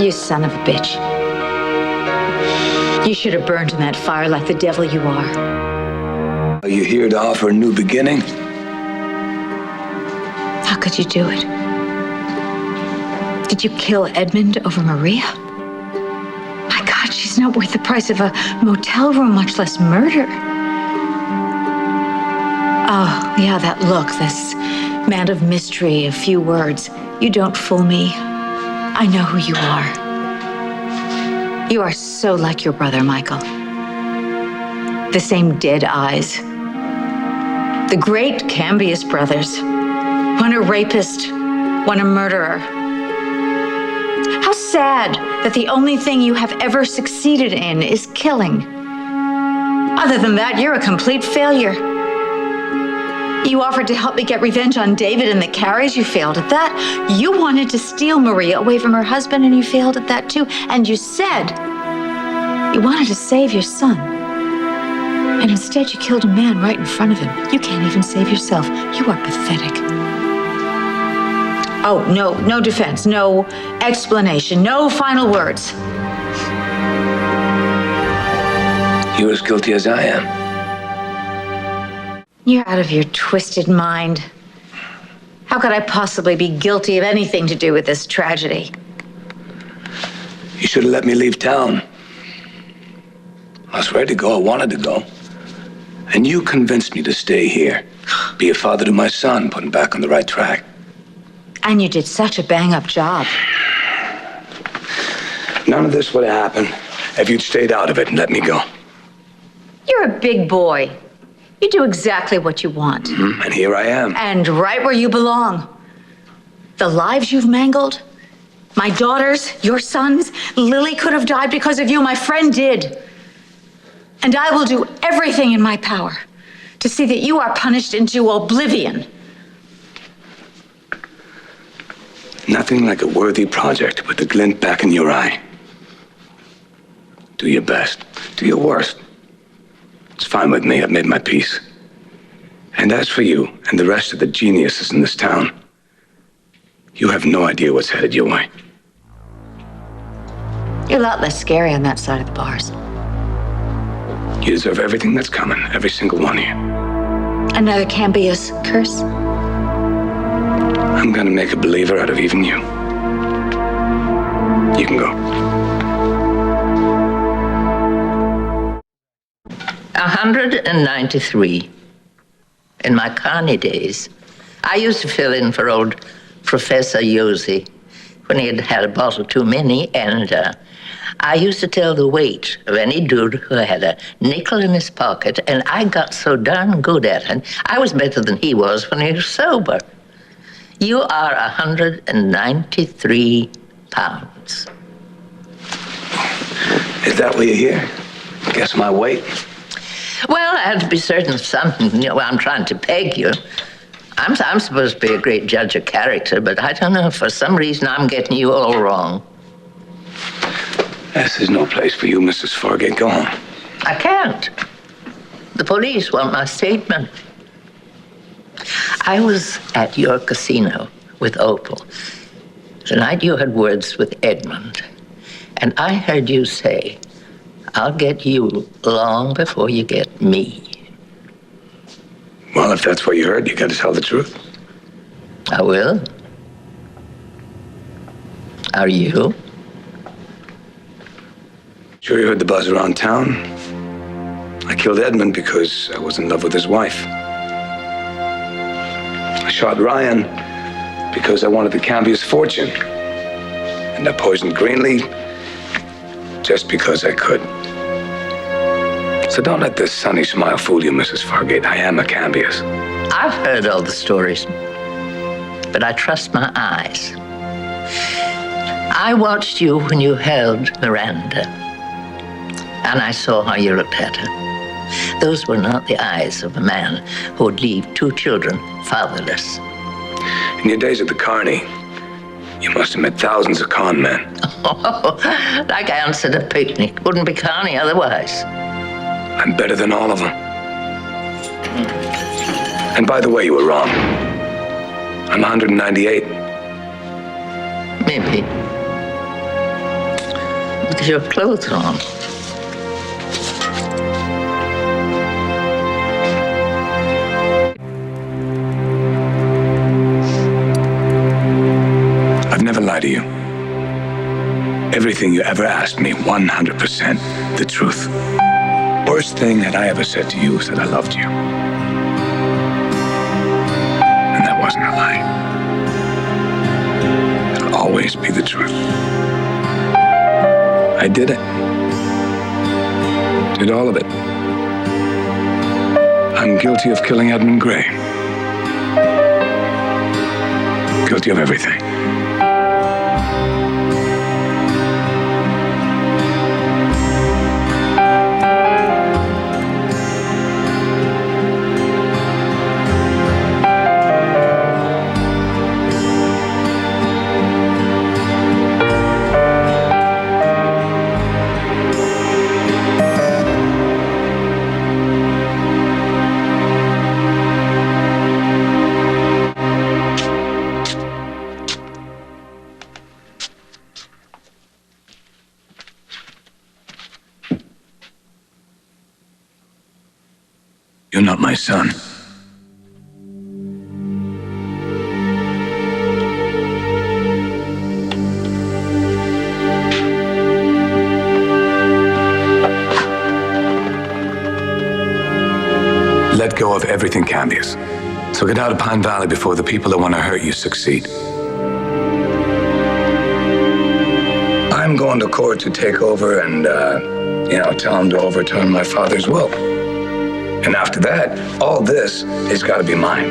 You son of a bitch. You should have burned in that fire like the devil you are. Are you here to offer a new beginning? How could you do it? Did you kill Edmund over Maria? My God, she's not worth the price of a motel room, much less murder. Oh, yeah, that look, this man of mystery, a few words. You don't fool me. I know who you are. You are so like your brother, Michael. The same dead eyes. The great Cambius brothers. One a rapist, one a murderer. How sad that the only thing you have ever succeeded in is killing. Other than that, you're a complete failure. You offered to help me get revenge on David and the Carries. You failed at that. You wanted to steal Maria away from her husband, and you failed at that too. And you said you wanted to save your son. And instead, you killed a man right in front of him. You can't even save yourself. You are pathetic. Oh, no defense, no explanation, no final words. You're as guilty as I am. You're out of your twisted mind. How could I possibly be guilty of anything to do with this tragedy? You should have let me leave town. I was ready to go. I wanted to go. And you convinced me to stay here. Be a father to my son, put him back on the right track. And you did such a bang-up job. None of this would have happened if you'd stayed out of it and let me go. You're a big boy. You do exactly what you want. Mm-hmm. And here I am. And right where you belong. The lives you've mangled, my daughters, your sons, Lily could have died because of you. My friend did. And I will do everything in my power to see that you are punished into oblivion. Nothing like a worthy project with a glint back in your eye. Do your best. Do your worst. It's fine with me. I've made my peace. And as for you and the rest of the geniuses in this town, you have no idea what's headed your way. You're a lot less scary on that side of the bars. You deserve everything that's coming, every single one of you. Another Cambius curse? I'm gonna make a believer out of even you. You can go. 193. In my Carney days, I used to fill in for old Professor Yosey when he had had a bottle too many, and I used to tell the weight of any dude who had a nickel in his pocket, and I got so darn good at it. I was better than he was when he was sober. You are 193 pounds. Is that why you're here? Guess my weight? Well, I had to be certain of something. You know, I'm trying to peg you. I'm supposed to be a great judge of character, but I don't know. For some reason, I'm getting you all wrong. This is no place for you, Mrs. Fargate. Go home. I can't. The police want my statement. I was at your casino with Opal the night you had words with Edmund, and I heard you say, I'll get you long before you get me. Well, if that's what you heard, you got to tell the truth. I will. Are you? Sure you heard the buzz around town? I killed Edmund because I was in love with his wife. I shot Ryan because I wanted the Cambius fortune. And I poisoned Greenlee just because I could. So don't let this sunny smile fool you, Mrs. Fargate. I am a Cambius. I've heard all the stories, but I trust my eyes. I watched you when you held Miranda, and I saw how you looked at her. Those were not the eyes of a man who would leave two children fatherless. In your days at the Carney, you must have met thousands of con men. Oh, like ants at a picnic. Wouldn't be Carney otherwise. I'm better than all of them. And by the way, you were wrong. I'm 198. Maybe. your clothes on. I've never lied to you. Everything you ever asked me, 100% the truth. Worst thing that I ever said to you is that I loved you. And that wasn't a lie. It'll always be the truth. I did it. Did all of it. I'm guilty of killing Edmund Gray. Guilty of everything. You're not my son. Let go of everything, Candice. So get out of Pine Valley before the people that want to hurt you succeed. I'm going to court to take over and, tell him to overturn my father's will. And after that, all this has got to be mine.